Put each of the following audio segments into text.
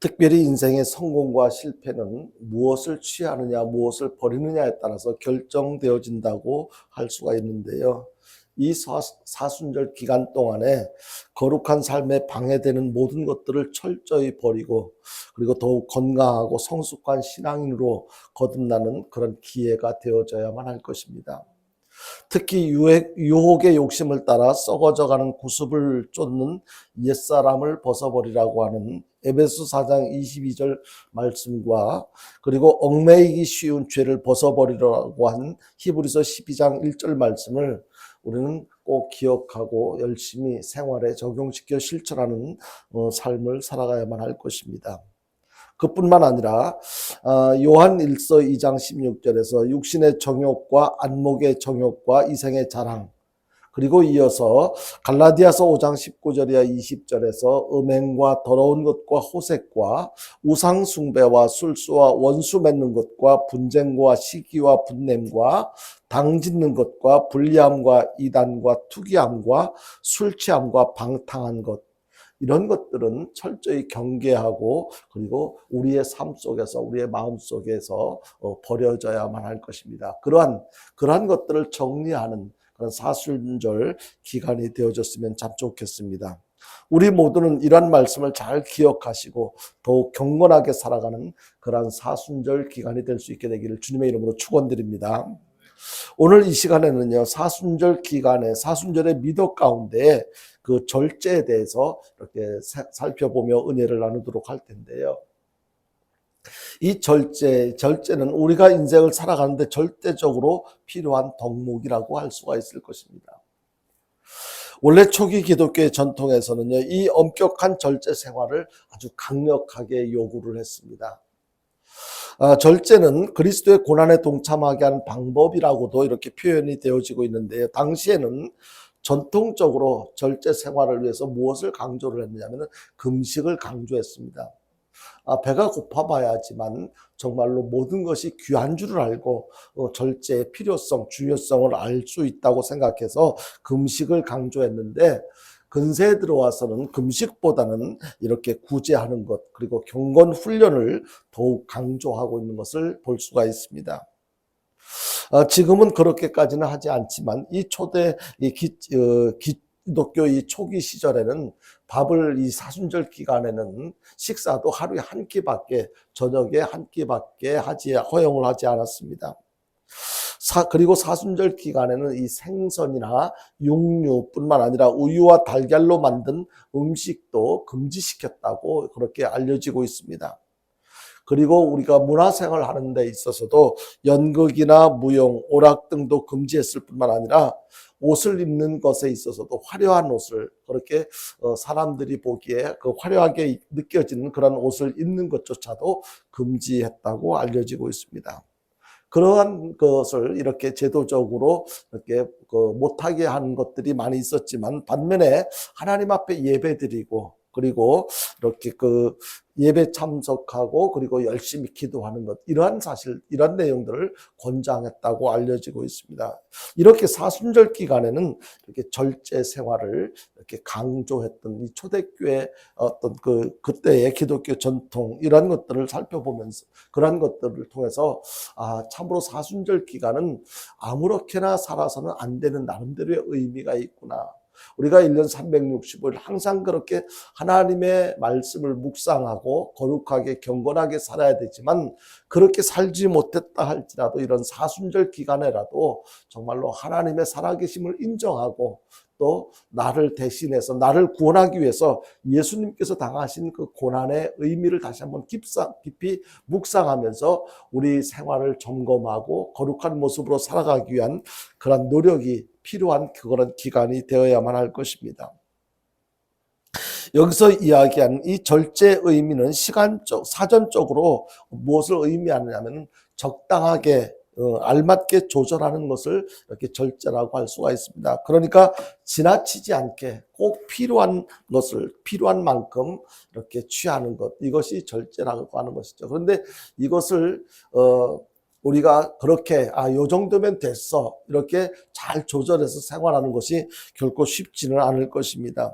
특별히 인생의 성공과 실패는 무엇을 취하느냐, 무엇을 버리느냐에 따라서 결정되어진다고 할 수가 있는데요. 이 사순절 기간 동안에 거룩한 삶에 방해되는 모든 것들을 철저히 버리고, 그리고 더욱 건강하고 성숙한 신앙인으로 거듭나는 그런 기회가 되어져야만 할 것입니다. 특히 유혹의 욕심을 따라 썩어져가는 구습을 쫓는 옛사람을 벗어버리라고 하는 에베소 4장 22절 말씀과, 그리고 얽매이기 쉬운 죄를 벗어버리라고 한 히브리서 12장 1절 말씀을 우리는 꼭 기억하고 열심히 생활에 적용시켜 실천하는 삶을 살아가야만 할 것입니다. 그뿐만 아니라 요한 1서 2장 16절에서 육신의 정욕과 안목의 정욕과 이생의 자랑, 그리고 이어서 갈라디아서 5장 19절이야 20절에서 음행과 더러운 것과 호색과 우상 숭배와 술수와 원수 맺는 것과 분쟁과 시기와 분냄과 당 짓는 것과 불리함과 이단과 투기함과 술 취함과 방탕한 것, 이런 것들은 철저히 경계하고, 그리고 우리의 삶 속에서, 우리의 마음 속에서 버려져야만 할 것입니다. 그러한 것들을 정리하는 그런 사순절 기간이 되어졌으면 참 좋겠습니다. 우리 모두는 이런 말씀을 잘 기억하시고 더욱 경건하게 살아가는 그런 사순절 기간이 될 수 있게 되기를 주님의 이름으로 축원드립니다. 오늘 이 시간에는요, 사순절 기간에 사순절의 미덕 가운데 그 절제에 대해서 이렇게 살펴보며 은혜를 나누도록 할 텐데요. 이 절제는 우리가 인생을 살아가는데 절대적으로 필요한 덕목이라고 할 수가 있을 것입니다. 원래 초기 기독교의 전통에서는요, 이 엄격한 절제 생활을 아주 강력하게 요구를 했습니다. 절제는 그리스도의 고난에 동참하게 하는 방법이라고도 이렇게 표현이 되어지고 있는데요. 당시에는 전통적으로 절제 생활을 위해서 무엇을 강조를 했느냐면 금식을 강조했습니다. 배가 고파봐야지만 정말로 모든 것이 귀한 줄을 알고 절제의 필요성, 중요성을 알 수 있다고 생각해서 금식을 강조했는데, 근세에 들어와서는 금식보다는 이렇게 구제하는 것, 그리고 경건 훈련을 더욱 강조하고 있는 것을 볼 수가 있습니다. 지금은 그렇게까지는 하지 않지만 이 초대 기독교 이 초기 시절에는 밥을 이 사순절 기간에는 식사도 하루에 한 끼밖에, 저녁에 한 끼밖에 허용을 하지 않았습니다. 그리고 사순절 기간에는 이 생선이나 육류뿐만 아니라 우유와 달걀로 만든 음식도 금지시켰다고 그렇게 알려지고 있습니다. 그리고 우리가 문화생활을 하는 데 있어서도 연극이나 무용, 오락 등도 금지했을 뿐만 아니라 옷을 입는 것에 있어서도 화려한 옷을, 그렇게 사람들이 보기에 그 화려하게 느껴지는 그런 옷을 입는 것조차도 금지했다고 알려지고 있습니다. 그러한 것을 이렇게 제도적으로 이렇게 못하게 하는 것들이 많이 있었지만, 반면에 하나님 앞에 예배드리고, 그리고 이렇게 예배 참석하고, 그리고 열심히 기도하는 것, 이러한 내용들을 권장했다고 알려지고 있습니다. 이렇게 사순절 기간에는 이렇게 절제 생활을 이렇게 강조했던 이 초대교회 어떤 그때의 기독교 전통, 이러한 것들을 살펴보면서, 그러한 것들을 통해서 참으로 사순절 기간은 아무렇게나 살아서는 안 되는 나름대로의 의미가 있구나. 우리가 1년 365일 항상 그렇게 하나님의 말씀을 묵상하고 거룩하게 경건하게 살아야 되지만, 그렇게 살지 못했다 할지라도 이런 사순절 기간에라도 정말로 하나님의 살아계심을 인정하고, 또 나를 대신해서 나를 구원하기 위해서 예수님께서 당하신 그 고난의 의미를 다시 한번 깊이 묵상하면서 우리 생활을 점검하고 거룩한 모습으로 살아가기 위한 그런 노력이 필요한 그런 기간이 되어야만 할 것입니다. 여기서 이야기하는 이 절제의 의미는 사전적으로 무엇을 의미하느냐면 적당하게 알맞게 조절하는 것을 이렇게 절제라고 할 수가 있습니다. 그러니까 지나치지 않게 꼭 필요한 것을 필요한 만큼 이렇게 취하는 것, 이것이 절제라고 하는 것이죠. 그런데 이것을 우리가 그렇게 요 정도면 됐어, 이렇게 잘 조절해서 생활하는 것이 결코 쉽지는 않을 것입니다.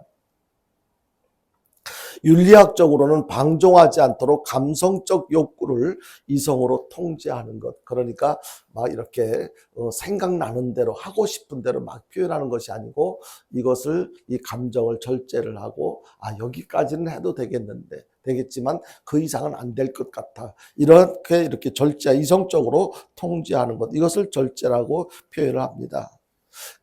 윤리학적으로는 방종하지 않도록 감성적 욕구를 이성으로 통제하는 것. 그러니까 막 이렇게 생각나는 대로 하고 싶은 대로 막 표현하는 것이 아니고 이것을 이 감정을 절제를 하고 여기까지는 해도 되겠지만 그 이상은 안 될 것 같아. 이렇게 절제, 이성적으로 통제하는 것. 이것을 절제라고 표현을 합니다.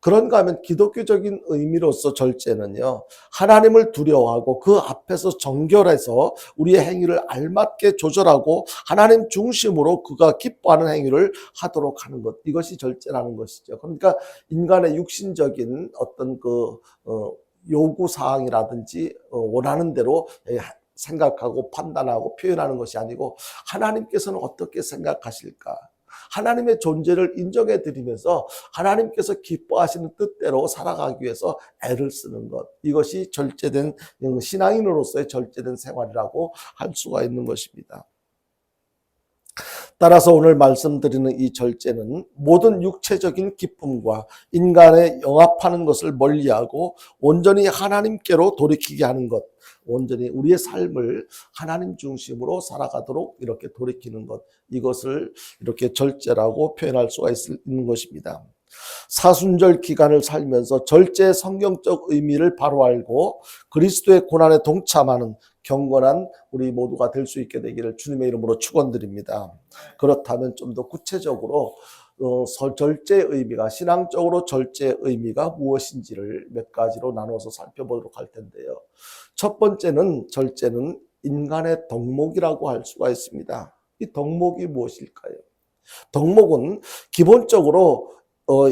그런가 하면 기독교적인 의미로서 절제는요, 하나님을 두려워하고 그 앞에서 정결해서 우리의 행위를 알맞게 조절하고 하나님 중심으로 그가 기뻐하는 행위를 하도록 하는 것. 이것이 절제라는 것이죠. 그러니까 인간의 육신적인 어떤 요구사항이라든지 원하는 대로 생각하고 판단하고 표현하는 것이 아니고 하나님께서는 어떻게 생각하실까? 하나님의 존재를 인정해 드리면서 하나님께서 기뻐하시는 뜻대로 살아가기 위해서 애를 쓰는 것. 이것이 절제된 신앙인으로서의 절제된 생활이라고 할 수가 있는 것입니다. 따라서 오늘 말씀드리는 이 절제는 모든 육체적인 기쁨과 인간의 영합하는 것을 멀리하고 온전히 하나님께로 돌이키게 하는 것, 온전히 우리의 삶을 하나님 중심으로 살아가도록 이렇게 돌이키는 것, 이것을 이렇게 절제라고 표현할 수가 있는 것입니다. 사순절 기간을 살면서 절제의 성경적 의미를 바로 알고 그리스도의 고난에 동참하는 경건한 우리 모두가 될 수 있게 되기를 주님의 이름으로 축원드립니다. 그렇다면 좀 더 구체적으로 절제의 의미가, 신앙적으로 절제의 의미가 무엇인지를 몇 가지로 나눠서 살펴보도록 할 텐데요. 첫 번째는 절제는 인간의 덕목이라고 할 수가 있습니다. 이 덕목이 무엇일까요? 덕목은 기본적으로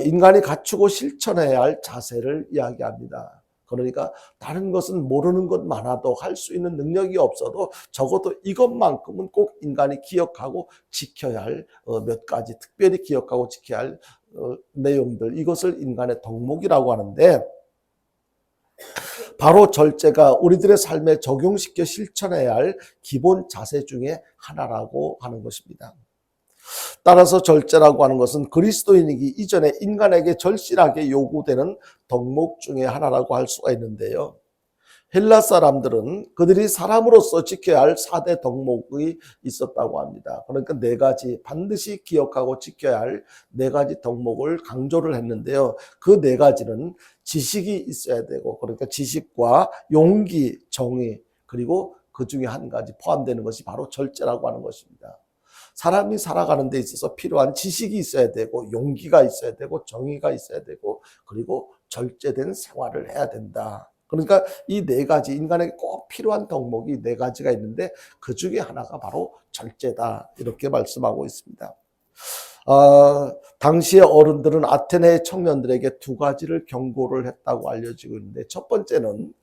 인간이 갖추고 실천해야 할 자세를 이야기합니다. 그러니까 다른 것은 모르는 것 많아도 할 수 있는 능력이 없어도 적어도 이것만큼은 꼭 인간이 기억하고 지켜야 할 몇 가지, 특별히 기억하고 지켜야 할 내용들, 이것을 인간의 덕목이라고 하는데 바로 절제가 우리들의 삶에 적용시켜 실천해야 할 기본 자세 중에 하나라고 하는 것입니다. 따라서 절제라고 하는 것은 그리스도인이기 이전에 인간에게 절실하게 요구되는 덕목 중에 하나라고 할 수가 있는데요. 헬라 사람들은 그들이 사람으로서 지켜야 할 4대 덕목이 있었다고 합니다. 그러니까 4가지 반드시 기억하고 지켜야 할 4가지 덕목을 강조를 했는데요. 그 4가지는 지식이 있어야 되고, 그러니까 지식과 용기, 정의, 그리고 그 중에 한 가지 포함되는 것이 바로 절제라고 하는 것입니다. 사람이 살아가는 데 있어서 필요한 지식이 있어야 되고, 용기가 있어야 되고, 정의가 있어야 되고, 그리고 절제된 생활을 해야 된다. 그러니까 이 4가지, 인간에게 꼭 필요한 덕목이 4가지가 있는데 그 중에 하나가 바로 절제다, 이렇게 말씀하고 있습니다. 당시의 어른들은 아테네의 청년들에게 2가지를 경고를 했다고 알려지고 있는데, 첫 번째는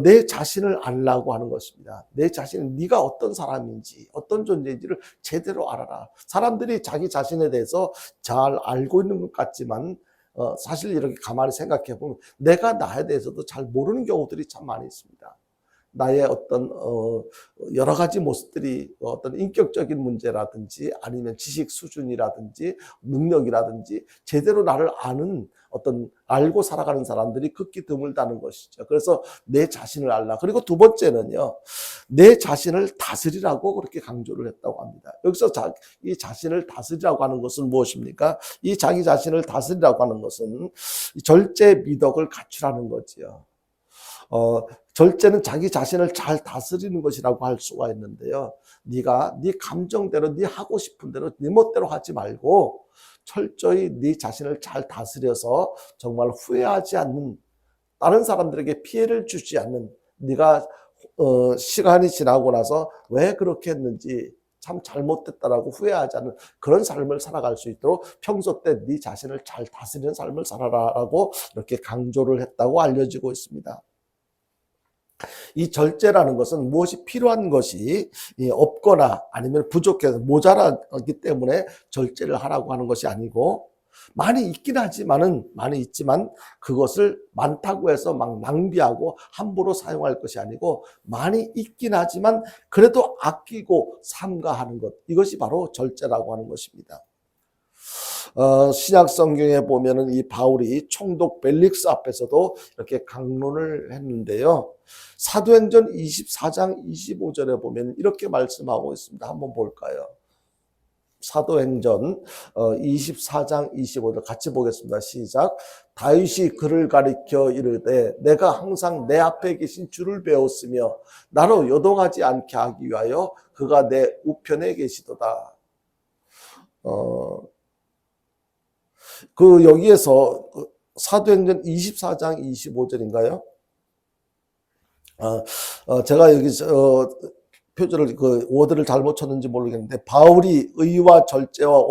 내 자신을 알라고 하는 것입니다. 내 자신은 네가 어떤 사람인지, 어떤 존재인지를 제대로 알아라. 사람들이 자기 자신에 대해서 잘 알고 있는 것 같지만 사실 이렇게 가만히 생각해 보면 내가 나에 대해서도 잘 모르는 경우들이 참 많이 있습니다. 나의 어떤 여러 가지 모습들이 어떤 인격적인 문제라든지 아니면 지식 수준이라든지 능력이라든지 제대로 나를 아는 어떤 알고 살아가는 사람들이 극히 드물다는 것이죠. 그래서 내 자신을 알라. 그리고 2번째는요, 내 자신을 다스리라고 그렇게 강조를 했다고 합니다. 여기서 이 자신을 다스리라고 하는 것은 무엇입니까? 이 자기 자신을 다스리라고 하는 것은 절제 미덕을 갖추라는 거지요. 절제는 자기 자신을 잘 다스리는 것이라고 할 수가 있는데요. 네가 네 감정대로, 네 하고 싶은 대로, 네 멋대로 하지 말고 철저히 네 자신을 잘 다스려서 정말 후회하지 않는, 다른 사람들에게 피해를 주지 않는, 네가 시간이 지나고 나서 왜 그렇게 했는지 참 잘못됐다라고 후회하지 않는 그런 삶을 살아갈 수 있도록 평소 때 네 자신을 잘 다스리는 삶을 살아라라고 이렇게 강조를 했다고 알려지고 있습니다. 이 절제라는 것은 무엇이 필요한 것이 없거나 아니면 부족해서 모자라기 때문에 절제를 하라고 하는 것이 아니고, 많이 있지만 그것을 많다고 해서 막 낭비하고 함부로 사용할 것이 아니고, 많이 있긴 하지만 그래도 아끼고 삼가하는 것, 이것이 바로 절제라고 하는 것입니다. 신약 성경에 보면은 이 바울이 총독 벨릭스 앞에서도 이렇게 강론을 했는데요. 사도행전 24장 25절에 보면 이렇게 말씀하고 있습니다. 한번 볼까요? 사도행전 24장 25절 같이 보겠습니다. 시작. 다윗이 그를 가리켜 이르되 내가 항상 내 앞에 계신 주를 배웠으며 나로 요동하지 않게 하기 위하여 그가 내 우편에 계시도다. 여기에서 사도행전 24장 25절인가요? 제가 여기 표절을 워드를 잘못 쳤는지 모르겠는데 바울이 의와 절제와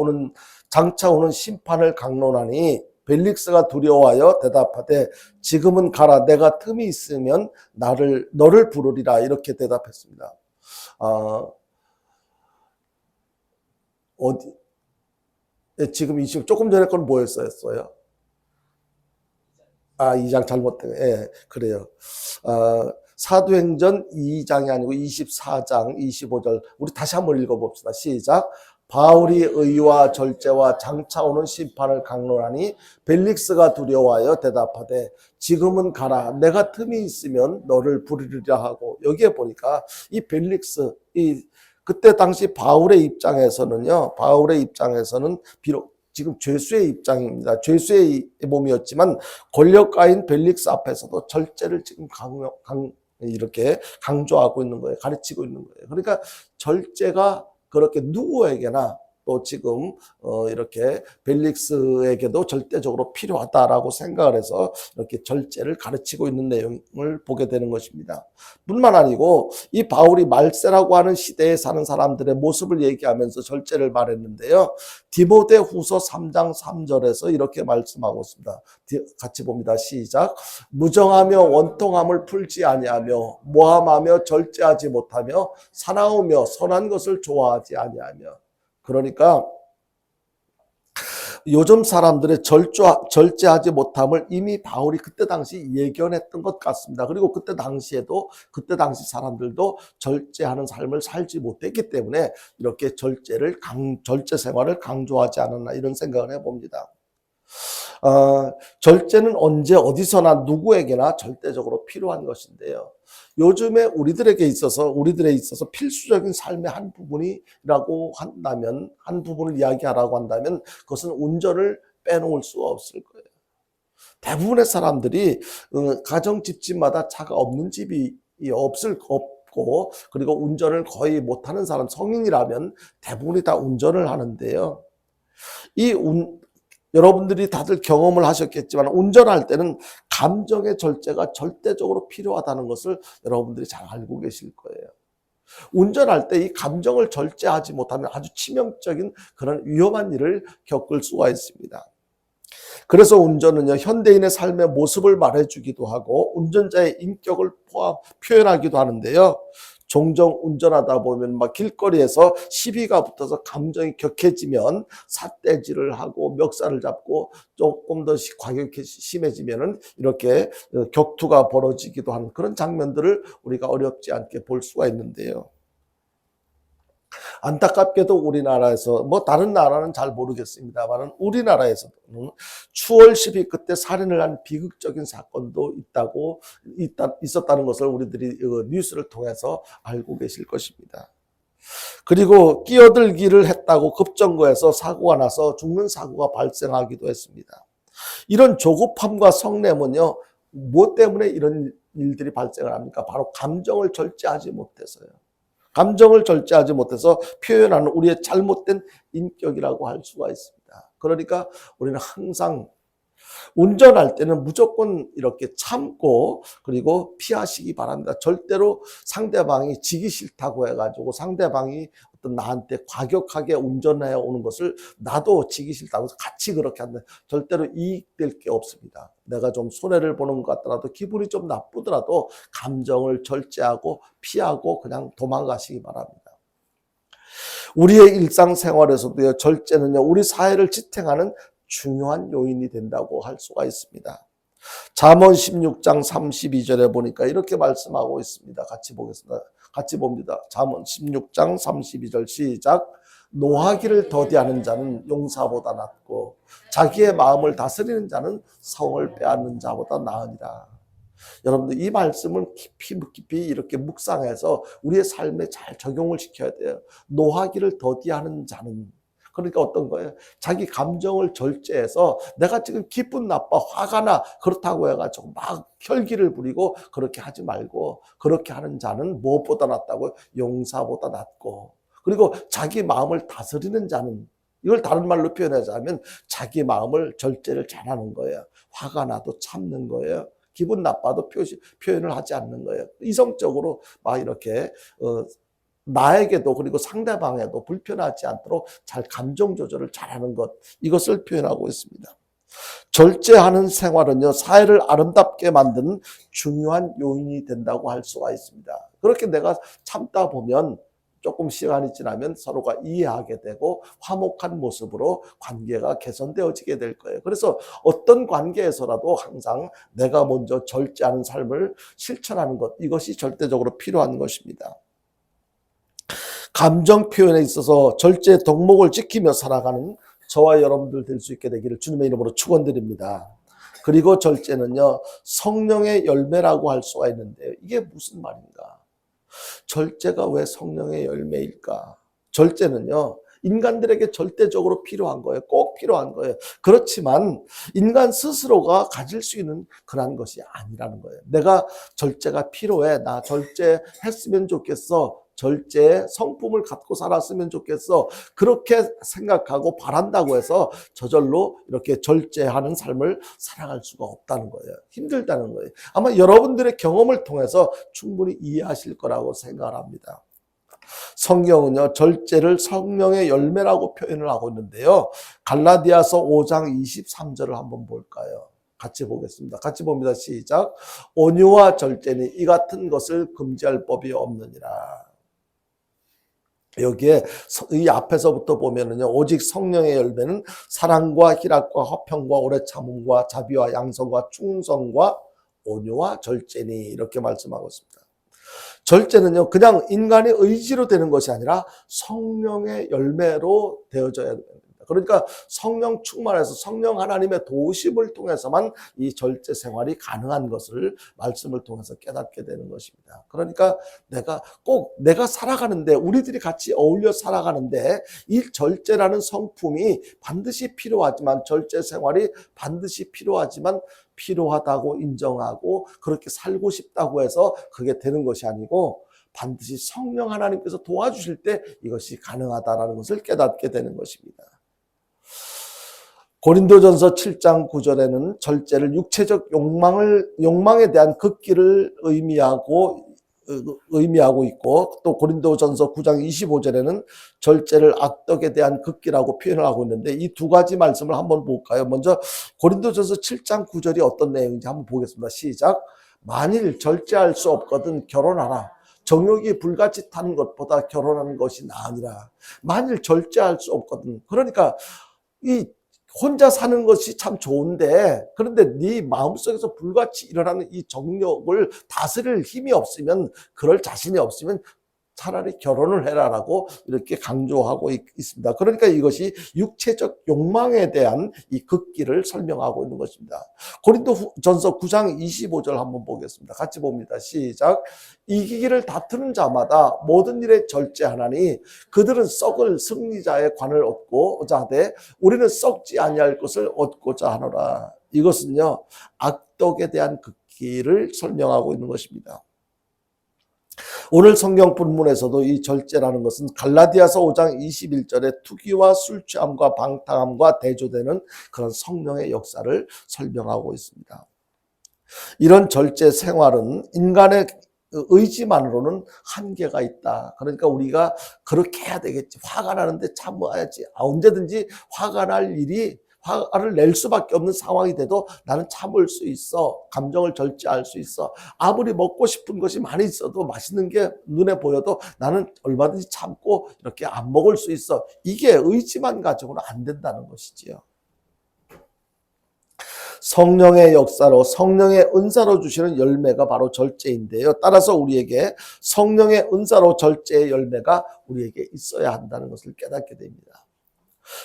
장차 오는 심판을 강론하니 벨릭스가 두려워하여 대답하되 지금은 가라 내가 틈이 있으면 너를 부르리라 이렇게 대답했습니다. 지금 조금 전에 건 뭐였어요? 2장 잘못된 그래요. 사도행전 2장이 아니고 24장 25절 우리 다시 한번 읽어봅시다. 시작. 바울이 의와 절제와 장차 오는 심판을 강론하니 벨릭스가 두려워하여 대답하되 지금은 가라 내가 틈이 있으면 너를 부르리라 하고 여기에 보니까 이 벨릭스 그때 당시 바울의 입장에서는 비록 지금 죄수의 입장입니다. 죄수의 몸이었지만 권력가인 벨릭스 앞에서도 절제를 지금 이렇게 강조하고 있는 거예요. 가르치고 있는 거예요. 그러니까 절제가 그렇게 누구에게나 또 지금 이렇게 벨릭스에게도 절대적으로 필요하다라고 생각을 해서 이렇게 절제를 가르치고 있는 내용을 보게 되는 것입니다. 뿐만 아니고 이 바울이 말세라고 하는 시대에 사는 사람들의 모습을 얘기하면서 절제를 말했는데요. 디모데후서 3장 3절에서 이렇게 말씀하고 있습니다. 같이 봅니다. 시작. 무정하며 원통함을 풀지 아니하며 모함하며 절제하지 못하며 사나우며 선한 것을 좋아하지 아니하며. 그러니까 요즘 사람들의 절제하지 못함을 이미 바울이 그때 당시 예견했던 것 같습니다. 그리고 그때 당시 사람들도 절제하는 삶을 살지 못했기 때문에 이렇게 절제 생활을 강조하지 않았나 이런 생각을 해봅니다. 절제는 언제 어디서나 누구에게나 절대적으로 필요한 것인데요. 요즘에 우리들에 있어서 필수적인 삶의 한 부분을 이야기하라고 한다면 그것은 운전을 빼놓을 수 없을 거예요. 대부분의 사람들이 가정 집집마다 차가 없는 집이 없고 그리고 운전을 거의 못하는 사람 성인이라면 대부분이 다 운전을 하는데요. 여러분들이 다들 경험을 하셨겠지만 운전할 때는 감정의 절제가 절대적으로 필요하다는 것을 여러분들이 잘 알고 계실 거예요. 운전할 때 이 감정을 절제하지 못하면 아주 치명적인 그런 위험한 일을 겪을 수가 있습니다. 그래서 운전은요, 현대인의 삶의 모습을 말해주기도 하고 운전자의 인격을 표현하기도 하는데요. 종종 운전하다 보면 막 길거리에서 시비가 붙어서 감정이 격해지면 삿대질을 하고 멱살을 잡고 조금 더 과격히 심해지면은 이렇게 격투가 벌어지기도 하는 그런 장면들을 우리가 어렵지 않게 볼 수가 있는데요. 안타깝게도 우리나라에서 다른 나라는 잘 모르겠습니다만 우리나라에서는 추월 10일 그때 살인을 한 비극적인 사건도 있었다는 것을 우리들이 뉴스를 통해서 알고 계실 것입니다. 그리고 끼어들기를 했다고 급정거해서 사고가 나서 죽는 사고가 발생하기도 했습니다. 이런 조급함과 성냄은요, 무엇 때문에 이런 일들이 발생을 합니까? 바로 감정을 절제하지 못해서요. 감정을 절제하지 못해서 표현하는 우리의 잘못된 인격이라고 할 수가 있습니다. 그러니까 우리는 항상 운전할 때는 무조건 이렇게 참고 그리고 피하시기 바랍니다. 절대로 상대방이 지기 싫다고 해가지고 상대방이 어떤 나한테 과격하게 운전해 오는 것을 나도 지기 싫다고 해서 같이 그렇게 한다. 절대로 이익될 게 없습니다. 내가 좀 손해를 보는 것 같더라도 기분이 좀 나쁘더라도 감정을 절제하고 피하고 그냥 도망가시기 바랍니다. 우리의 일상생활에서도요, 절제는요, 우리 사회를 지탱하는 중요한 요인이 된다고 할 수가 있습니다. 잠언 16장 32절에 보니까 이렇게 말씀하고 있습니다. 같이 보겠습니다. 같이 봅니다. 잠언 16장 32절 시작. 노하기를 더디하는 자는 용사보다 낫고 자기의 마음을 다스리는 자는 성을 빼앗는 자보다 나으니라. 여러분들 이 말씀을 깊이 이렇게 묵상해서 우리의 삶에 잘 적용을 시켜야 돼요. 노하기를 더디하는 자는, 그러니까 어떤 거예요? 자기 감정을 절제해서 내가 지금 기분 나빠, 화가 나, 그렇다고 해가지고 막 혈기를 부리고 그렇게 하지 말고, 그렇게 하는 자는 무엇보다 낫다고요? 용사보다 낫고. 그리고 자기 마음을 다스리는 자는, 이걸 다른 말로 표현하자면 자기 마음을 절제를 잘하는 거예요. 화가 나도 참는 거예요. 기분 나빠도 표현을 하지 않는 거예요. 이성적으로 막 이렇게 나에게도 그리고 상대방에도 불편하지 않도록 잘 감정 조절을 잘하는 것, 이것을 표현하고 있습니다. 절제하는 생활은요, 사회를 아름답게 만드는 중요한 요인이 된다고 할 수가 있습니다. 그렇게 내가 참다 보면 조금 시간이 지나면 서로가 이해하게 되고 화목한 모습으로 관계가 개선되어지게 될 거예요. 그래서 어떤 관계에서라도 항상 내가 먼저 절제하는 삶을 실천하는 것, 이것이 절대적으로 필요한 것입니다. 감정 표현에 있어서 절제 덕목을 지키며 살아가는 저와 여러분들 될 수 있게 되기를 주님의 이름으로 축원드립니다. 그리고 절제는요, 성령의 열매라고 할 수가 있는데요. 이게 무슨 말인가? 절제가 왜 성령의 열매일까? 절제는요, 인간들에게 절대적으로 필요한 거예요. 꼭 필요한 거예요. 그렇지만 인간 스스로가 가질 수 있는 그런 것이 아니라는 거예요. 내가 절제가 필요해. 나 절제했으면 좋겠어. 절제의 성품을 갖고 살았으면 좋겠어. 그렇게 생각하고 바란다고 해서 저절로 이렇게 절제하는 삶을 살아갈 수가 없다는 거예요. 힘들다는 거예요. 아마 여러분들의 경험을 통해서 충분히 이해하실 거라고 생각을 합니다. 성경은요, 절제를 성령의 열매라고 표현을 하고 있는데요. 갈라디아서 5장 23절을 한번 볼까요? 같이 보겠습니다. 같이 봅니다. 시작. 온유와 절제니 이 같은 것을 금지할 법이 없느니라. 여기에 이 앞에서부터 보면은요, 오직 성령의 열매는 사랑과 희락과 화평과 오래 참음과 자비와 양성과 충성과 온유와 절제니, 이렇게 말씀하고 있습니다. 절제는요, 그냥 인간의 의지로 되는 것이 아니라 성령의 열매로 되어져야 됩니다. 그러니까 성령 충만해서 성령 하나님의 도우심을 통해서만 이 절제 생활이 가능한 것을 말씀을 통해서 깨닫게 되는 것입니다. 그러니까 내가 살아가는데, 우리들이 같이 어울려 살아가는데 이 절제라는 성품이 반드시 필요하지만, 절제 생활이 반드시 필요하다고 인정하고 그렇게 살고 싶다고 해서 그게 되는 것이 아니고, 반드시 성령 하나님께서 도와주실 때 이것이 가능하다는 것을 깨닫게 되는 것입니다. 고린도전서 7장 9절에는 절제를 육체적 욕망에 대한 극기를 의미하고 있고, 또 고린도전서 9장 25절에는 절제를 악덕에 대한 극기라고 표현을 하고 있는데, 이 두 가지 말씀을 한번 볼까요? 먼저 고린도전서 7장 9절이 어떤 내용인지 한번 보겠습니다. 시작. 만일 절제할 수 없거든 결혼하라. 정욕이 불같이 타는 것보다 결혼하는 것이 나으니라. 만일 절제할 수 없거든. 그러니까 이 혼자 사는 것이 참 좋은데, 그런데 네 마음속에서 불같이 일어나는 이 정욕을 다스릴 힘이 없으면, 그럴 자신이 없으면 차라리 결혼을 해라라고 이렇게 강조하고 있습니다. 그러니까 이것이 육체적 욕망에 대한 이 극기를 설명하고 있는 것입니다. 고린도전서 9장 25절 한번 보겠습니다. 같이 봅니다. 시작. 이기기를 다투는 자마다 모든 일에 절제하나니 그들은 썩을 승리자의 관을 얻고자 하되 우리는 썩지 아니할 것을 얻고자 하노라. 이것은요, 악덕에 대한 극기를 설명하고 있는 것입니다. 오늘 성경 본문에서도 이 절제라는 것은 갈라디아서 5장 21절에 투기와 술 취함과 방탕함과 대조되는 그런 성령의 역사를 설명하고 있습니다. 이런 절제 생활은 인간의 의지만으로는 한계가 있다. 그러니까 우리가 그렇게 해야 되겠지. 화가 나는데 참아야지. 언제든지 화를 낼 수밖에 없는 상황이 돼도 나는 참을 수 있어. 감정을 절제할 수 있어. 아무리 먹고 싶은 것이 많이 있어도, 맛있는 게 눈에 보여도 나는 얼마든지 참고 이렇게 안 먹을 수 있어. 이게 의지만 가지고는 안 된다는 것이지요. 성령의 역사로 성령의 은사로 주시는 열매가 바로 절제인데요. 따라서 우리에게 성령의 은사로 절제의 열매가 우리에게 있어야 한다는 것을 깨닫게 됩니다.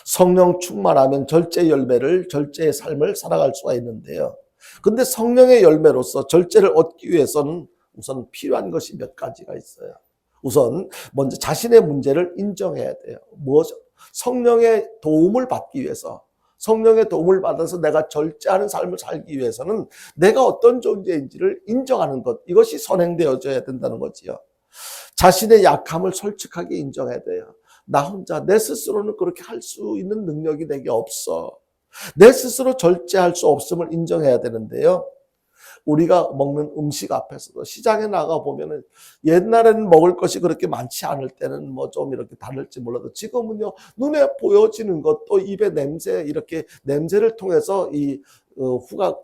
성령 충만하면 절제 열매를, 절제의 삶을 살아갈 수가 있는데요. 근데 성령의 열매로서 절제를 얻기 위해서는 우선 필요한 것이 몇 가지가 있어요. 우선 먼저 자신의 문제를 인정해야 돼요. 무엇? 성령의 도움을 받기 위해서, 성령의 도움을 받아서 내가 절제하는 삶을 살기 위해서는 내가 어떤 존재인지를 인정하는 것, 이것이 선행되어져야 된다는 거지요. 자신의 약함을 솔직하게 인정해야 돼요. 나 혼자 내 스스로는 그렇게 할 수 있는 능력이 내게 없어. 내 스스로 절제할 수 없음을 인정해야 되는데요. 우리가 먹는 음식 앞에서도 시장에 나가 보면은 옛날에는 먹을 것이 그렇게 많지 않을 때는 뭐 좀 이렇게 다를지 몰라도 지금은요, 눈에 보여지는 것도 입의 냄새, 이렇게 냄새를 통해서 이 후각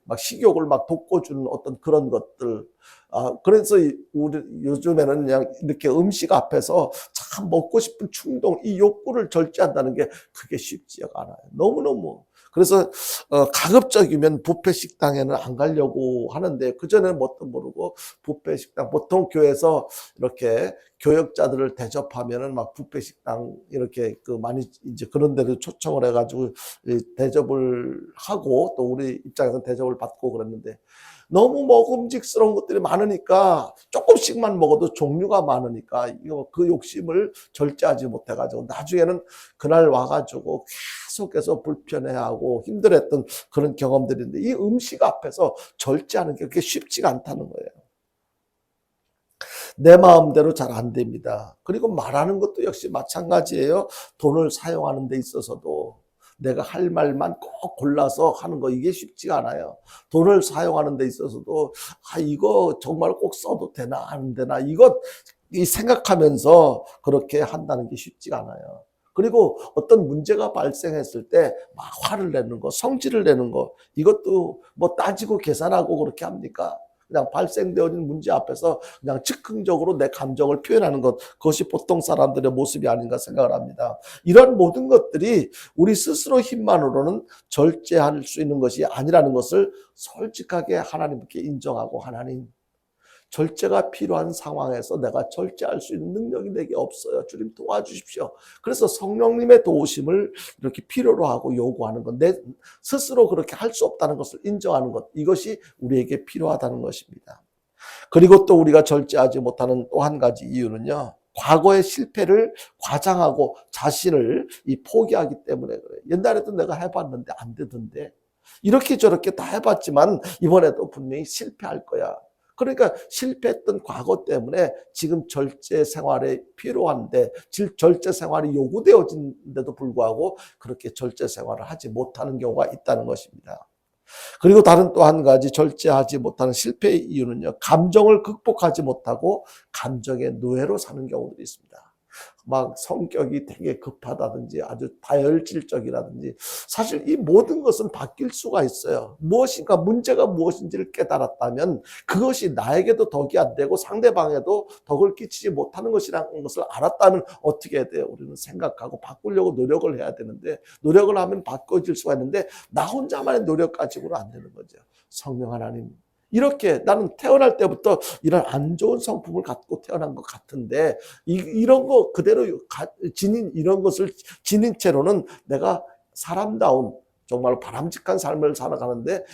막 식욕을 막 돋궈주는 어떤 그런 것들. 그래서 우리 요즘에는 그냥 이렇게 음식 앞에서 참 먹고 싶은 충동, 이 욕구를 절제한다는 게 그게 쉽지가 않아요. 너무너무. 그래서 가급적이면 뷔페 식당에는 안 가려고 하는데, 그전에는 뭣도 모르고 뷔페 식당, 보통 교회에서 이렇게 교역자들을 대접하면은 막 뷔페 식당 이렇게 많이 이제 그런 데를 초청을 해가지고 대접을 하고, 또 우리 입장에서 대접을 받고 그랬는데, 너무 먹음직스러운 것들이 많으니까, 조금씩만 먹어도 종류가 많으니까 이거 그 욕심을 절제하지 못해가지고 나중에는 그날 와가지고 계속해서 불편해하고 힘들었던 그런 경험들인데, 이 음식 앞에서 절제하는 게 그렇게 쉽지가 않다는 거예요. 내 마음대로 잘 안 됩니다. 그리고 말하는 것도 역시 마찬가지예요. 돈을 사용하는 데 있어서도 내가 할 말만 꼭 골라서 하는 거, 이게 쉽지가 않아요. 돈을 사용하는 데 있어서도 이거 정말 꼭 써도 되나 안 되나, 이거 생각하면서 그렇게 한다는 게 쉽지가 않아요. 그리고 어떤 문제가 발생했을 때 막 화를 내는 거, 성질을 내는 거, 이것도 뭐 따지고 계산하고 그렇게 합니까? 그냥 발생되어진 문제 앞에서 그냥 즉흥적으로 내 감정을 표현하는 것, 그것이 보통 사람들의 모습이 아닌가 생각을 합니다. 이런 모든 것들이 우리 스스로 힘만으로는 절제할 수 있는 것이 아니라는 것을 솔직하게 하나님께 인정하고, 하나님, 절제가 필요한 상황에서 내가 절제할 수 있는 능력이 내게 없어요. 주님 도와주십시오. 그래서 성령님의 도우심을 이렇게 필요로 하고 요구하는 것, 내 스스로 그렇게 할 수 없다는 것을 인정하는 것, 이것이 우리에게 필요하다는 것입니다. 그리고 또 우리가 절제하지 못하는 또 한 가지 이유는요, 과거의 실패를 과장하고 자신을 포기하기 때문에 그래요. 옛날에도 내가 해봤는데 안 되던데, 이렇게 저렇게 다 해봤지만 이번에도 분명히 실패할 거야. 그러니까 실패했던 과거 때문에 지금 절제 생활에 필요한데, 절제 생활이 요구되어진데도 불구하고 그렇게 절제 생활을 하지 못하는 경우가 있다는 것입니다. 그리고 다른 또 한 가지 절제하지 못하는 실패의 이유는요, 감정을 극복하지 못하고 감정의 노예로 사는 경우들이 있습니다. 막 성격이 되게 급하다든지 아주 다혈질적이라든지, 사실 이 모든 것은 바뀔 수가 있어요. 무엇인가 문제가 무엇인지를 깨달았다면 그것이 나에게도 덕이 안 되고 상대방에도 덕을 끼치지 못하는 것이라는 것을 알았다면 어떻게 해야 돼요? 우리는 생각하고 바꾸려고 노력을 해야 되는데, 노력을 하면 바꿔질 수가 있는데 나 혼자만의 노력 가지고는 안 되는 거죠. 성령 하나님, 이렇게 나는 태어날 때부터 이런 안 좋은 성품을 갖고 태어난 것 같은데, 이런 거 그대로 이런 것을 지닌 채로는 내가 사람다운 정말 바람직한 삶을 살아가는데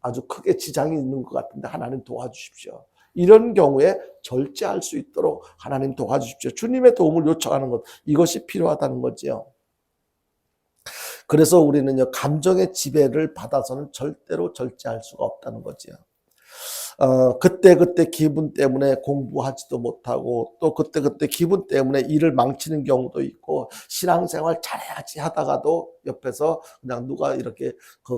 아주 크게 지장이 있는 것 같은데, 하나님 도와주십시오. 이런 경우에 절제할 수 있도록 하나님 도와주십시오. 주님의 도움을 요청하는 것, 이것이 필요하다는 거지요. 그래서 우리는요, 감정의 지배를 받아서는 절대로 절제할 수가 없다는 거지요. 그때 기분 때문에 공부하지도 못하고, 또 그때 기분 때문에 일을 망치는 경우도 있고, 신앙생활 잘해야지 하다가도 옆에서 그냥 누가 이렇게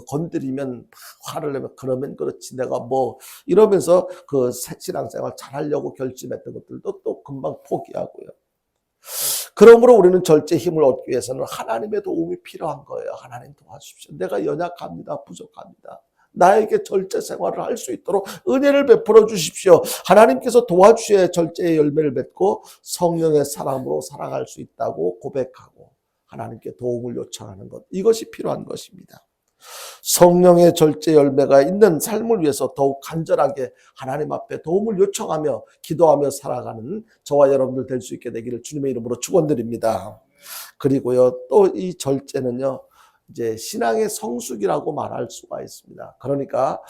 건드리면 화를 내면, 그러면 그렇지 내가 뭐 이러면서 그 신앙생활 잘하려고 결심했던 것들도 또 금방 포기하고요. 그러므로 우리는 절제 힘을 얻기 위해서는 하나님의 도움이 필요한 거예요. 하나님 도와주십시오. 내가 연약합니다. 부족합니다. 나에게 절제 생활을 할 수 있도록 은혜를 베풀어 주십시오. 하나님께서 도와주셔야 절제의 열매를 맺고 성령의 사람으로 살아갈 수 있다고 고백하고 하나님께 도움을 요청하는 것, 이것이 필요한 것입니다. 성령의 절제 열매가 있는 삶을 위해서 더욱 간절하게 하나님 앞에 도움을 요청하며 기도하며 살아가는 저와 여러분들 될 수 있게 되기를 주님의 이름으로 축원드립니다. 그리고요, 또 이 절제는요, 이제 신앙의 성숙이라고 말할 수가 있습니다. 그러니까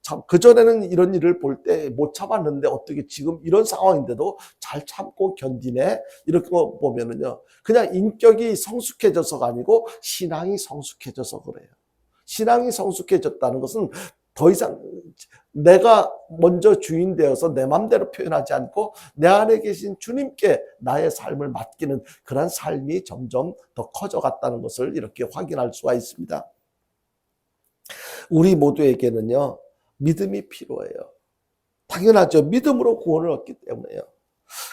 참 그전에는 이런 일을 볼 때 못 참았는데 어떻게 지금 이런 상황인데도 잘 참고 견디네, 이렇게 보면은요, 그냥 인격이 성숙해져서가 아니고 신앙이 성숙해져서 그래요. 신앙이 성숙해졌다는 것은 더 이상 내가 먼저 주인 되어서 내 맘대로 표현하지 않고 내 안에 계신 주님께 나의 삶을 맡기는 그런 삶이 점점 더 커져갔다는 것을 이렇게 확인할 수가 있습니다. 우리 모두에게는요, 믿음이 필요해요. 당연하죠. 믿음으로 구원을 얻기 때문에요.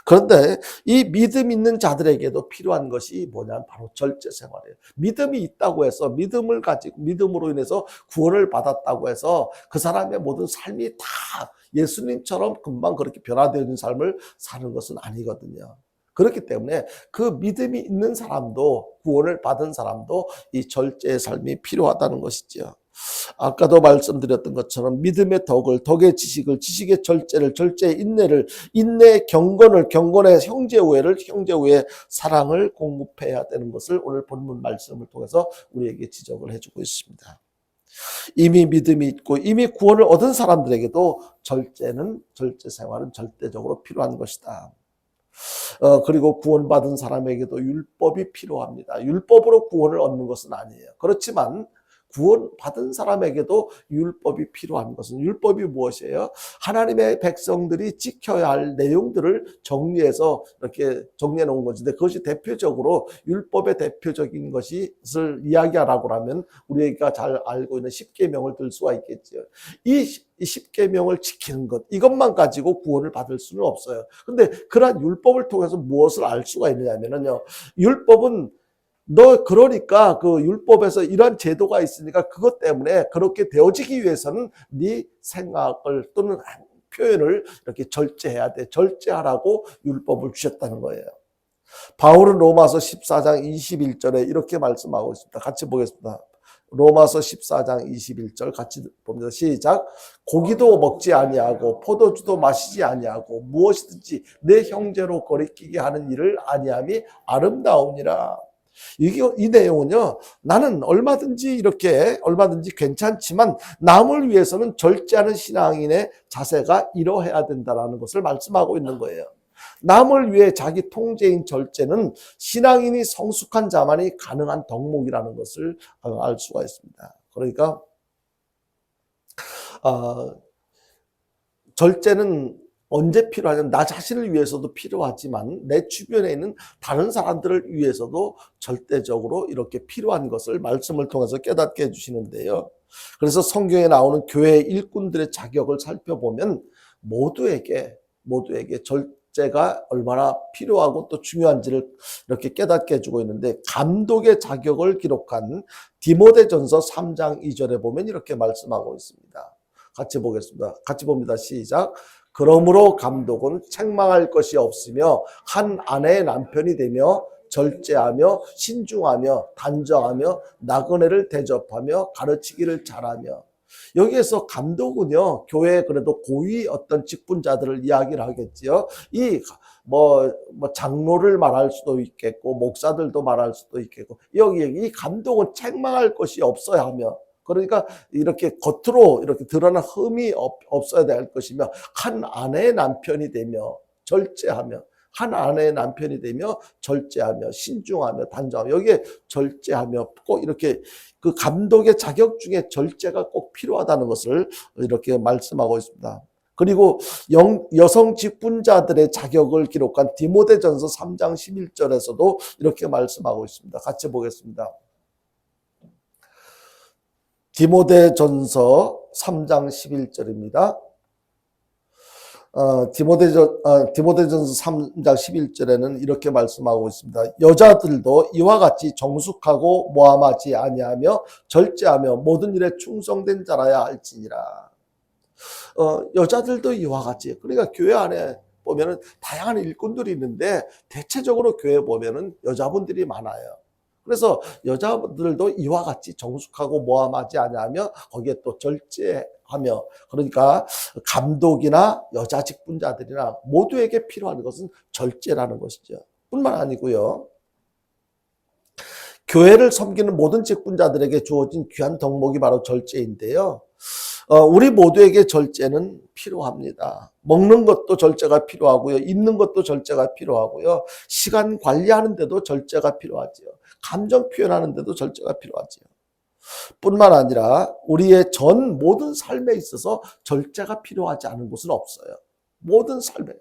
그런데 이 믿음 있는 자들에게도 필요한 것이 뭐냐면 바로 절제 생활이에요. 믿음이 있다고 해서 믿음을 가지고 믿음으로 인해서 구원을 받았다고 해서 그 사람의 모든 삶이 다 예수님처럼 금방 그렇게 변화되는 삶을 사는 것은 아니거든요. 그렇기 때문에 그 믿음이 있는 사람도, 구원을 받은 사람도 이 절제의 삶이 필요하다는 것이죠. 아까도 말씀드렸던 것처럼 믿음의 덕을, 덕의 지식을, 지식의 절제를, 절제의 인내를, 인내의 경건을, 경건의 형제우애를, 형제우애의 사랑을 공급해야 되는 것을 오늘 본문 말씀을 통해서 우리에게 지적을 해주고 있습니다. 이미 믿음이 있고 이미 구원을 얻은 사람들에게도 절제 생활은 절대적으로 필요한 것이다. 그리고 구원받은 사람에게도 율법이 필요합니다. 율법으로 구원을 얻는 것은 아니에요. 그렇지만 구원받은 사람에게도 율법이 필요한 것은, 율법이 무엇이에요? 하나님의 백성들이 지켜야 할 내용들을 정리해서 이렇게 정리해 놓은 것인데, 그것이 대표적으로 율법의 대표적인 것을 이야기하라고 하면 우리가 잘 알고 있는 십계명을 들 수가 있겠죠. 이 십계명을 지키는 것, 이것만 가지고 구원을 받을 수는 없어요. 근데 그러한 율법을 통해서 무엇을 알 수가 있느냐면요, 율법은 그러니까 그 율법에서 이런 제도가 있으니까 그것 때문에 그렇게 되어지기 위해서는 네 생각을 또는 표현을 이렇게 절제해야 돼. 절제하라고 율법을 주셨다는 거예요. 바울은 로마서 14장 21절에 이렇게 말씀하고 있습니다. 같이 보겠습니다. 로마서 14장 21절 같이 봅니다. 시작. 고기도 먹지 아니하고 포도주도 마시지 아니하고 무엇이든지 내 형제로 거리끼게 하는 일을 아니함이 아름다우니라. 이 내용은요, 나는 얼마든지 괜찮지만 남을 위해서는 절제하는 신앙인의 자세가 이러해야 된다는 것을 말씀하고 있는 거예요. 남을 위해 자기 통제인 절제는 신앙인이 성숙한 자만이 가능한 덕목이라는 것을 알 수가 있습니다. 그러니까 절제는 언제 필요하냐면 나 자신을 위해서도 필요하지만 내 주변에 있는 다른 사람들을 위해서도 절대적으로 이렇게 필요한 것을 말씀을 통해서 깨닫게 해주시는데요. 그래서 성경에 나오는 교회 일꾼들의 자격을 살펴보면 모두에게 절제가 얼마나 필요하고 또 중요한지를 이렇게 깨닫게 해주고 있는데, 감독의 자격을 기록한 디모데전서 3장 2절에 보면 이렇게 말씀하고 있습니다. 같이 보겠습니다. 같이 봅니다. 시작. 그러므로 감독은 책망할 것이 없으며 한 아내의 남편이 되며 절제하며 신중하며 단정하며 나그네를 대접하며 가르치기를 잘하며. 여기에서 감독은요, 교회에 그래도 고위 어떤 직분자들을 이야기를 하겠지요. 장로를 말할 수도 있겠고 목사들도 말할 수도 있겠고, 여기 이 감독은 책망할 것이 없어야 하며, 그러니까 이렇게 겉으로 이렇게 드러난 흠이 없어야 될 것이며, 한 아내의 남편이 되며 절제하며, 한 아내의 남편이 되며 절제하며 신중하며 단정하며, 여기에 절제하며 꼭 이렇게 그 감독의 자격 중에 절제가 꼭 필요하다는 것을 이렇게 말씀하고 있습니다. 그리고 여성 직분자들의 자격을 기록한 디모데전서 3장 11절에서도 이렇게 말씀하고 있습니다. 같이 보겠습니다. 디모데전서 3장 11절입니다. 디모데전서 3장 11절에는 이렇게 말씀하고 있습니다. 여자들도 이와 같이 정숙하고 모함하지 아니하며 절제하며 모든 일에 충성된 자라야 할지니라. 여자들도 이와 같이, 그러니까 교회 안에 보면은 다양한 일꾼들이 있는데 대체적으로 교회 보면은 여자분들이 많아요. 그래서 여자들도 이와 같이 정숙하고 모함하지 아니하며 거기에 또 절제하며, 그러니까 감독이나 여자 직분자들이나 모두에게 필요한 것은 절제라는 것이죠. 뿐만 아니고요, 교회를 섬기는 모든 직분자들에게 주어진 귀한 덕목이 바로 절제인데요. 우리 모두에게 절제는 필요합니다. 먹는 것도 절제가 필요하고요. 입는 것도 절제가 필요하고요. 시간 관리하는 데도 절제가 필요하지요. 감정 표현하는 데도 절제가 필요하지요. 뿐만 아니라 우리의 전 모든 삶에 있어서 절제가 필요하지 않은 곳은 없어요. 모든 삶에.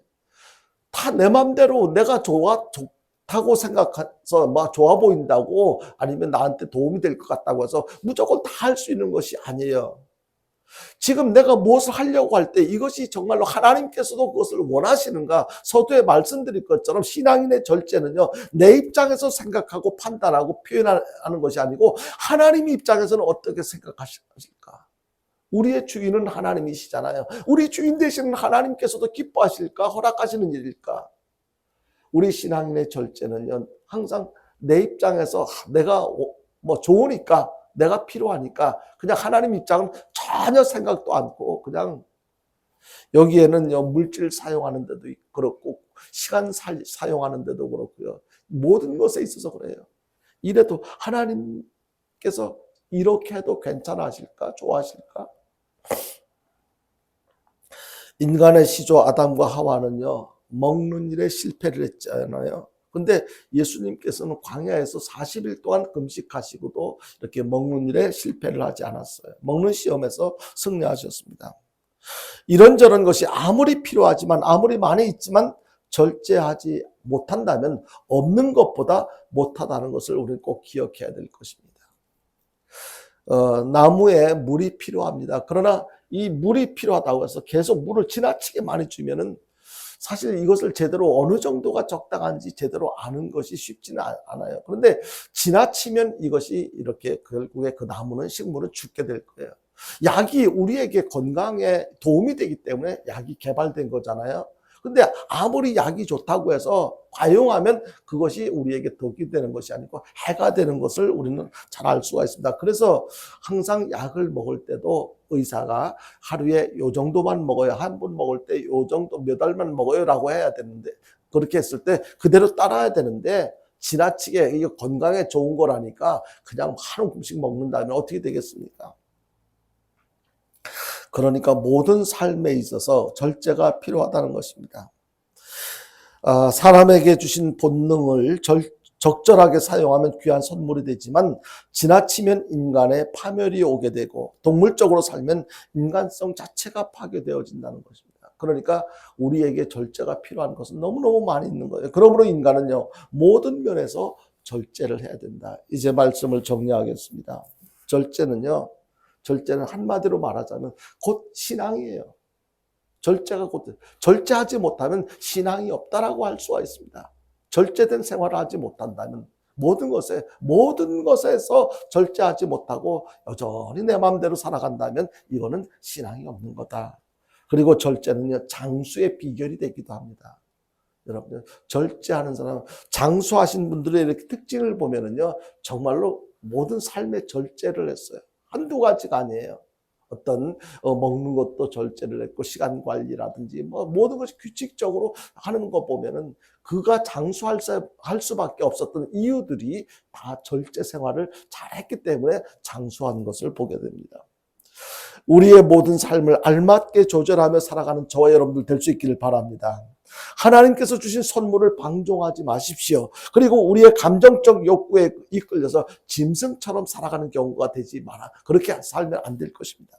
다 내 맘대로 내가 좋다고 생각해서 막 좋아 보인다고, 아니면 나한테 도움이 될 것 같다고 해서 무조건 다 할 수 있는 것이 아니에요. 지금 내가 무엇을 하려고 할 때 이것이 정말로 하나님께서도 그것을 원하시는가? 서두에 말씀드린 것처럼 신앙인의 절제는요, 내 입장에서 생각하고 판단하고 표현하는 것이 아니고 하나님 입장에서는 어떻게 생각하실까? 우리의 주인은 하나님이시잖아요. 우리 주인 되시는 하나님께서도 기뻐하실까? 허락하시는 일일까? 우리 신앙인의 절제는요, 항상 내 입장에서 내가 뭐 좋으니까, 내가 필요하니까 그냥 하나님 입장은 전혀 생각도 않고 그냥, 여기에는요 물질 사용하는 데도 그렇고 시간 사용하는 데도 그렇고요, 모든 것에 있어서 그래요. 이래도 하나님께서 이렇게 해도 괜찮으실까? 좋아하실까? 인간의 시조 아담과 하와는요 먹는 일에 실패를 했잖아요. 근데 예수님께서는 광야에서 40일 동안 금식하시고도 이렇게 먹는 일에 실패를 하지 않았어요. 먹는 시험에서 승리하셨습니다. 이런저런 것이 아무리 필요하지만, 아무리 많이 있지만 절제하지 못한다면 없는 것보다 못하다는 것을 우리는 꼭 기억해야 될 것입니다. 나무에 물이 필요합니다. 그러나 이 물이 필요하다고 해서 계속 물을 지나치게 많이 주면은 사실 이것을 제대로 어느 정도가 적당한지 제대로 아는 것이 쉽지는 않아요. 그런데 지나치면 이것이 이렇게 결국에 그 나무는, 식물은 죽게 될 거예요. 약이 우리에게 건강에 도움이 되기 때문에 약이 개발된 거잖아요. 근데 아무리 약이 좋다고 해서 과용하면 그것이 우리에게 덕이 되는 것이 아니고 해가 되는 것을 우리는 잘 알 수가 있습니다. 그래서 항상 약을 먹을 때도 의사가 하루에 요 정도만 먹어요, 한 번 먹을 때 요 정도 몇 알만 먹어요 라고 해야 되는데, 그렇게 했을 때 그대로 따라야 되는데, 지나치게 이게 건강에 좋은 거라니까 그냥 한 움씩 먹는다면 어떻게 되겠습니까? 그러니까 모든 삶에 있어서 절제가 필요하다는 것입니다. 사람에게 주신 본능을 적절하게 사용하면 귀한 선물이 되지만 지나치면 인간의 파멸이 오게 되고, 동물적으로 살면 인간성 자체가 파괴되어진다는 것입니다. 그러니까 우리에게 절제가 필요한 것은 너무너무 많이 있는 거예요. 그러므로 인간은요 모든 면에서 절제를 해야 된다. 이제 말씀을 정리하겠습니다. 절제는 한마디로 말하자면 곧 신앙이에요. 절제가 곧, 절제하지 못하면 신앙이 없다라고 할 수가 있습니다. 절제된 생활을 하지 못한다면 모든 것에서 절제하지 못하고 여전히 내 마음대로 살아간다면 이거는 신앙이 없는 거다. 그리고 절제는요 장수의 비결이 되기도 합니다. 여러분, 절제하는 사람, 장수하신 분들의 이렇게 특징을 보면은요 정말로 모든 삶에 절제를 했어요. 한두 가지가 아니에요. 어떤 먹는 것도 절제를 했고, 시간 관리라든지 뭐 모든 것이 규칙적으로 하는 거 보면은 그가 장수할 수밖에 없었던 이유들이 다 절제 생활을 잘했기 때문에 장수한 것을 보게 됩니다. 우리의 모든 삶을 알맞게 조절하며 살아가는 저와 여러분들 될 수 있기를 바랍니다. 하나님께서 주신 선물을 방종하지 마십시오. 그리고 우리의 감정적 욕구에 이끌려서 짐승처럼 살아가는 경우가 되지 마라. 그렇게 살면 안 될 것입니다.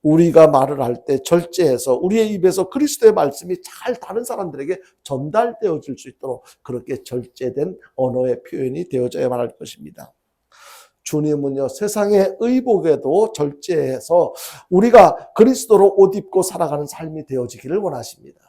우리가 말을 할 때 절제해서 우리의 입에서 그리스도의 말씀이 잘 다른 사람들에게 전달되어질 수 있도록 그렇게 절제된 언어의 표현이 되어져야만 할 것입니다. 주님은요 세상의 의복에도 절제해서 우리가 그리스도로 옷 입고 살아가는 삶이 되어지기를 원하십니다.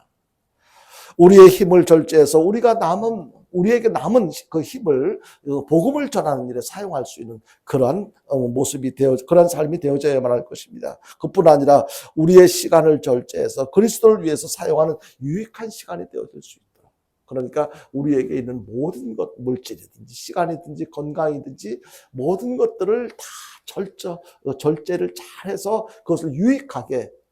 우리의 힘을 절제해서 우리에게 남은 그 힘을 복음을 전하는 일에 사용할 수 있는 그러한 모습이 그러한 삶이 되어져야만 할 것입니다. 그뿐 아니라 우리의 시간을 절제해서 그리스도를 위해서 사용하는 유익한 시간이 되어질 수 있도록, 그러니까 우리에게 있는 모든 것, 물질이든지 시간이든지 건강이든지 모든 것들을 다 절제를 잘해서 그것을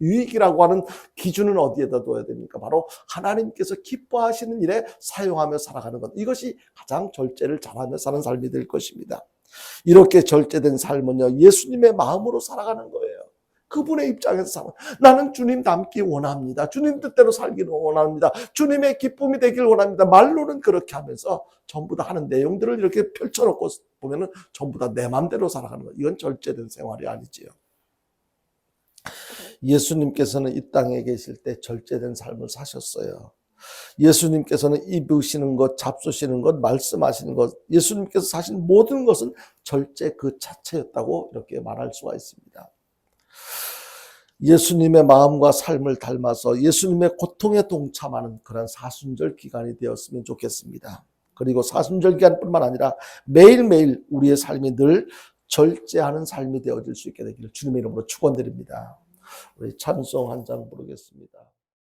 유익이라고 하는 기준은 어디에다 둬야 됩니까? 바로 하나님께서 기뻐하시는 일에 사용하며 살아가는 것. 이것이 가장 절제를 잘하며 사는 삶이 될 것입니다. 이렇게 절제된 삶은요, 예수님의 마음으로 살아가는 거예요. 그분의 입장에서 살아. 나는 주님 닮기 원합니다. 주님 뜻대로 살기를 원합니다. 주님의 기쁨이 되길 원합니다. 말로는 그렇게 하면서 전부 다 하는 내용들을 이렇게 펼쳐놓고 보면은 전부 다 내 마음대로 살아가는 거예요. 이건 절제된 생활이 아니지요. 예수님께서는 이 땅에 계실 때 절제된 삶을 사셨어요. 예수님께서는 입으시는 것, 잡수시는 것, 말씀하시는 것, 예수님께서 사신 모든 것은 절제 그 자체였다고 이렇게 말할 수가 있습니다. 예수님의 마음과 삶을 닮아서 예수님의 고통에 동참하는 그런 사순절 기간이 되었으면 좋겠습니다. 그리고 사순절 기간뿐만 아니라 매일매일 우리의 삶이 늘 절제하는 삶이 되어질 수 있게 되기를 주님의 이름으로 축원드립니다. 우리 찬송 한 장 부르겠습니다.